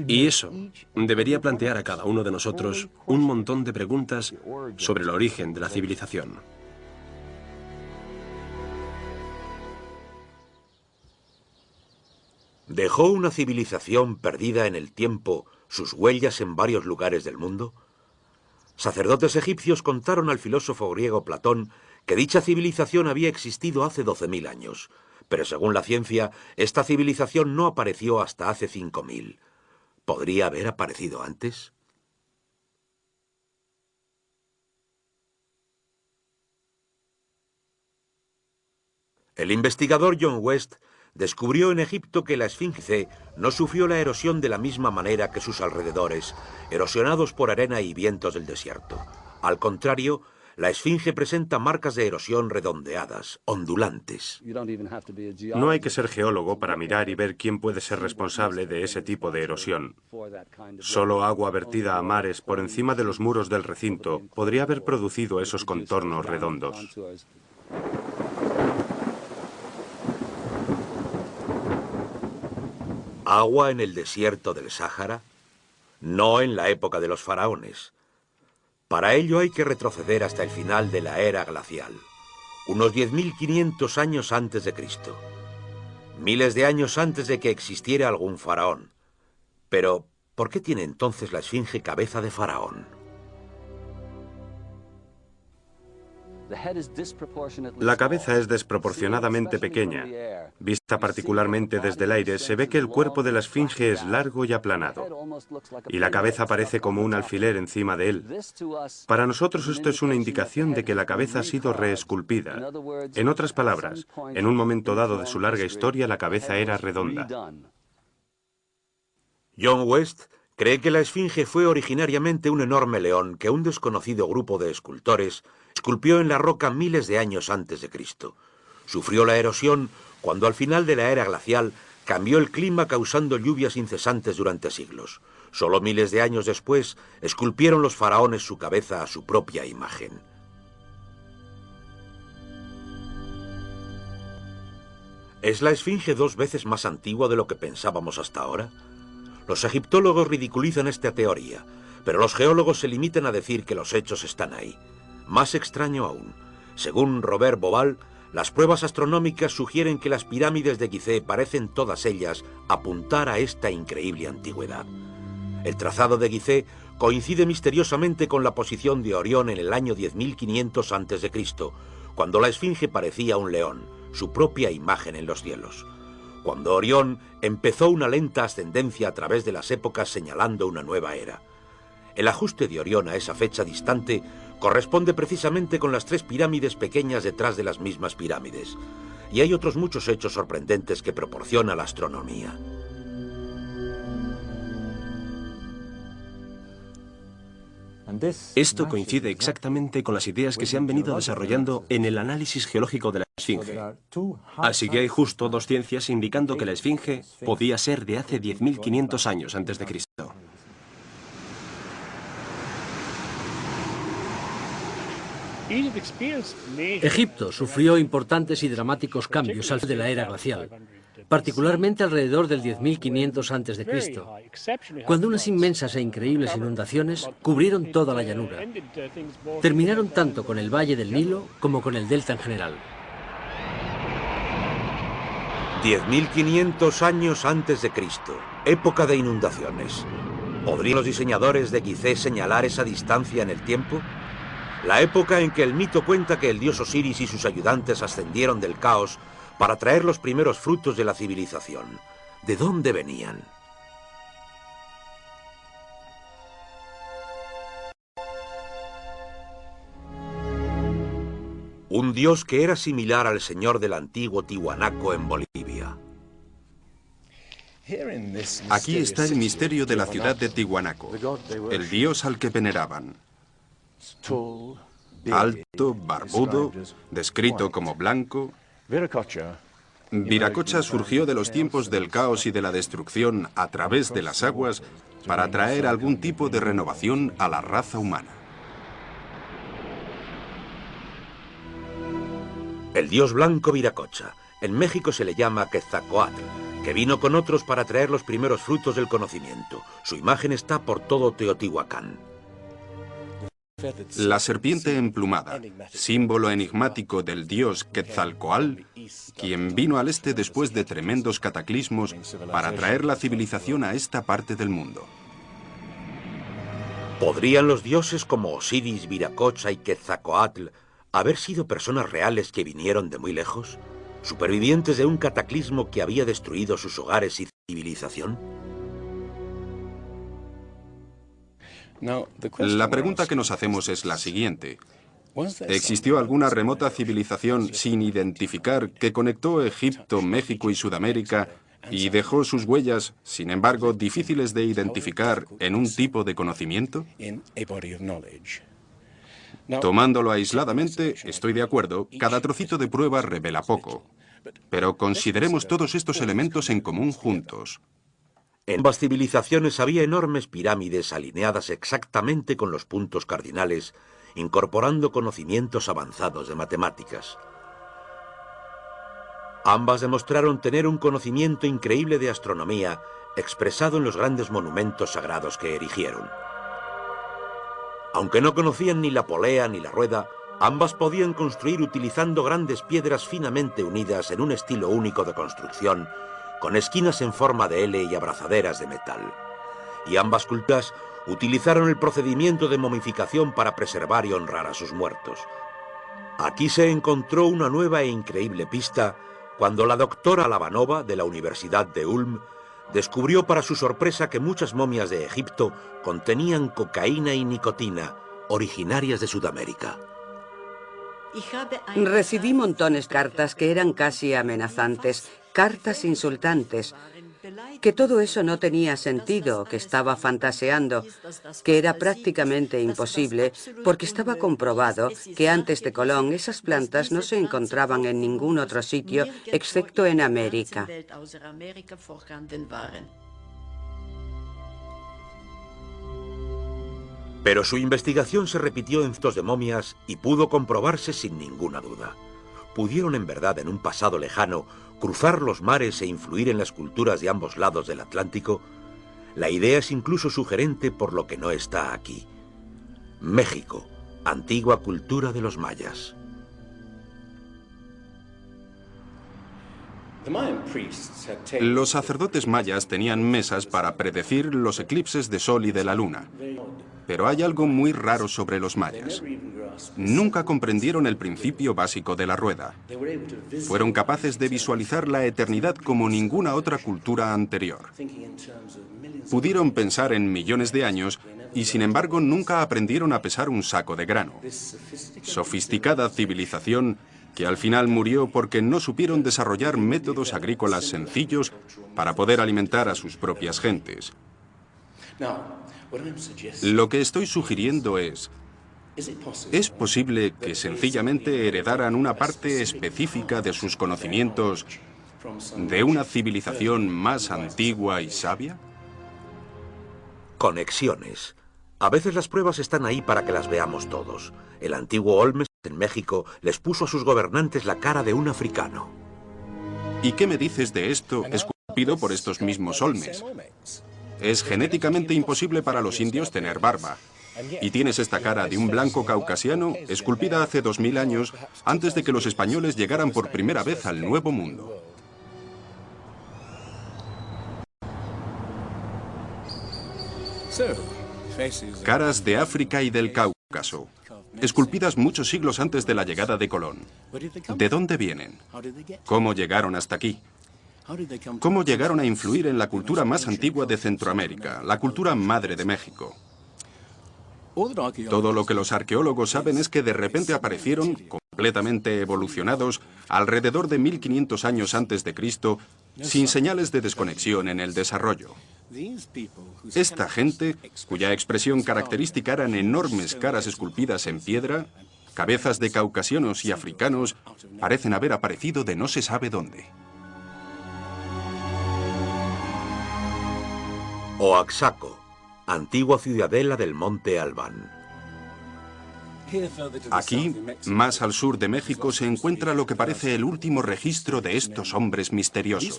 Y eso debería plantear a cada uno de nosotros un montón de preguntas sobre el origen de la civilización. ¿Dejó una civilización perdida en el tiempo sus huellas en varios lugares del mundo? Sacerdotes egipcios contaron al filósofo griego Platón que dicha civilización había existido hace 12.000 años, pero según la ciencia, esta civilización no apareció hasta hace 5.000. ¿Podría haber aparecido antes? El investigador John West descubrió en Egipto que la Esfinge no sufrió la erosión de la misma manera que sus alrededores, erosionados por arena y vientos del desierto. Al contrario, la Esfinge presenta marcas de erosión redondeadas, ondulantes. No hay que ser geólogo para mirar y ver quién puede ser responsable de ese tipo de erosión. Solo agua vertida a mares por encima de los muros del recinto podría haber producido esos contornos redondos. ¿Agua en el desierto del Sáhara? No en la época de los faraones. Para ello hay que retroceder hasta el final de la era glacial, unos 10.500 años antes de Cristo. Miles de años antes de que existiera algún faraón. Pero, ¿por qué tiene entonces la Esfinge cabeza de faraón? La cabeza es desproporcionadamente pequeña. Vista particularmente desde el aire, se ve que el cuerpo de la Esfinge es largo y aplanado, y la cabeza parece como un alfiler encima de él. Para nosotros esto es una indicación de que la cabeza ha sido reesculpida. En otras palabras, en un momento dado de su larga historia, la cabeza era redonda. John West cree que la Esfinge fue originariamente un enorme león que un desconocido grupo de escultores esculpió en la roca miles de años antes de Cristo. Sufrió la erosión cuando al final de la era glacial cambió el clima causando lluvias incesantes durante siglos. Solo miles de años después esculpieron los faraones su cabeza a su propia imagen. ¿Es la Esfinge 2 veces más antigua de lo que pensábamos hasta ahora? Los egiptólogos ridiculizan esta teoría, pero los geólogos se limitan a decir que los hechos están ahí. Más extraño aún, según Robert Bauval, las pruebas astronómicas sugieren que las pirámides de Gizeh parecen todas ellas apuntar a esta increíble antigüedad. El trazado de Gizeh coincide misteriosamente con la posición de Orión en el año 10.500 a.C., cuando la Esfinge parecía un león, su propia imagen en los cielos. Cuando Orión empezó una lenta ascendencia a través de las épocas señalando una nueva era. El ajuste de Orión a esa fecha distante corresponde precisamente con las 3 pirámides pequeñas detrás de las mismas pirámides. Y hay otros muchos hechos sorprendentes que proporciona la astronomía. Esto coincide exactamente con las ideas que se han venido desarrollando en el análisis geológico de la Esfinge. Así que hay justo 2 ciencias indicando que la Esfinge podía ser de hace 10.500 años antes de Cristo. Egipto sufrió importantes y dramáticos cambios al final de la era glacial, particularmente alrededor del 10.500 a.C., cuando unas inmensas e increíbles inundaciones cubrieron toda la llanura. Terminaron tanto con el valle del Nilo como con el delta en general. 10.500 años antes de Cristo, época de inundaciones. ¿Podrían los diseñadores de Gizeh señalar esa distancia en el tiempo? La época en que el mito cuenta que el dios Osiris y sus ayudantes ascendieron del caos para traer los primeros frutos de la civilización. ¿De dónde venían? Un dios que era similar al señor del antiguo Tiwanaku en Bolivia. Aquí está el misterio de la ciudad de Tiwanaku, el dios al que veneraban. Alto, barbudo, descrito como blanco. Viracocha surgió de los tiempos del caos y de la destrucción a través de las aguas para traer algún tipo de renovación a la raza humana. El dios blanco Viracocha. En México se le llama Quetzalcóatl que vino con otros para traer los primeros frutos del conocimiento. Su imagen está por todo Teotihuacán. La serpiente emplumada, símbolo enigmático del dios Quetzalcóatl, quien vino al este después de tremendos cataclismos para traer la civilización a esta parte del mundo. ¿Podrían los dioses como Osiris, Viracocha y Quetzalcóatl haber sido personas reales que vinieron de muy lejos? ¿Supervivientes de un cataclismo que había destruido sus hogares y civilización? La pregunta que nos hacemos es la siguiente. ¿Existió alguna remota civilización sin identificar que conectó Egipto, México y Sudamérica y dejó sus huellas, sin embargo, difíciles de identificar en un tipo de conocimiento? Tomándolo aisladamente, estoy de acuerdo, cada trocito de prueba revela poco. Pero consideremos todos estos elementos en común juntos. En ambas civilizaciones había enormes pirámides alineadas exactamente con los puntos cardinales, incorporando conocimientos avanzados de matemáticas. Ambas demostraron tener un conocimiento increíble de astronomía, expresado en los grandes monumentos sagrados que erigieron. Aunque no conocían ni la polea ni la rueda, ambas podían construir utilizando grandes piedras finamente unidas en un estilo único de construcción, con esquinas en forma de L y abrazaderas de metal. Y ambas culturas utilizaron el procedimiento de momificación para preservar y honrar a sus muertos. Aquí se encontró una nueva e increíble pista cuando la doctora Labanova, de la Universidad de Ulm, descubrió para su sorpresa que muchas momias de Egipto contenían cocaína y nicotina, originarias de Sudamérica. Recibí montones de cartas que eran casi amenazantes, cartas insultantes, que todo eso no tenía sentido, que estaba fantaseando, que era prácticamente imposible, porque estaba comprobado que antes de Colón esas plantas no se encontraban en ningún otro sitio excepto en América. Pero su investigación se repitió en cientos de momias y pudo comprobarse sin ninguna duda. Pudieron en verdad en un pasado lejano cruzar los mares e influir en las culturas de ambos lados del Atlántico. La idea es incluso sugerente por lo que no está aquí. México, antigua cultura de los mayas. Los sacerdotes mayas tenían mesas para predecir los eclipses de sol y de la luna. Pero hay algo muy raro sobre los mayas. Nunca comprendieron el principio básico de la rueda. Fueron capaces de visualizar la eternidad como ninguna otra cultura anterior. Pudieron pensar en millones de años y sin embargo nunca aprendieron a pesar un saco de grano. Sofisticada civilización que al final murió porque no supieron desarrollar métodos agrícolas sencillos para poder alimentar a sus propias gentes. Lo que estoy sugiriendo ¿es posible que sencillamente heredaran una parte específica de sus conocimientos de una civilización más antigua y sabia? Conexiones. A veces las pruebas están ahí para que las veamos todos. El antiguo Olmes en México les puso a sus gobernantes la cara de un africano. ¿Y qué me dices de esto esculpido por estos mismos Olmes? Es genéticamente imposible para los indios tener barba. Y tienes esta cara de un blanco caucasiano esculpida hace 2000 años antes de que los españoles llegaran por primera vez al Nuevo Mundo. Caras de África y del Cáucaso, esculpidas muchos siglos antes de la llegada de Colón. ¿De dónde vienen? ¿Cómo llegaron hasta aquí? ¿Cómo llegaron a influir en la cultura más antigua de Centroamérica, la cultura madre de México? Todo lo que los arqueólogos saben es que de repente aparecieron, completamente evolucionados, alrededor de 1500 años antes de Cristo, sin señales de desconexión en el desarrollo. Esta gente, cuya expresión característica eran enormes caras esculpidas en piedra, cabezas de caucasianos y africanos, parecen haber aparecido de no se sabe dónde. Oaxaco, antigua ciudadela del Monte Albán. Aquí, más al sur de México, se encuentra lo que parece el último registro de estos hombres misteriosos.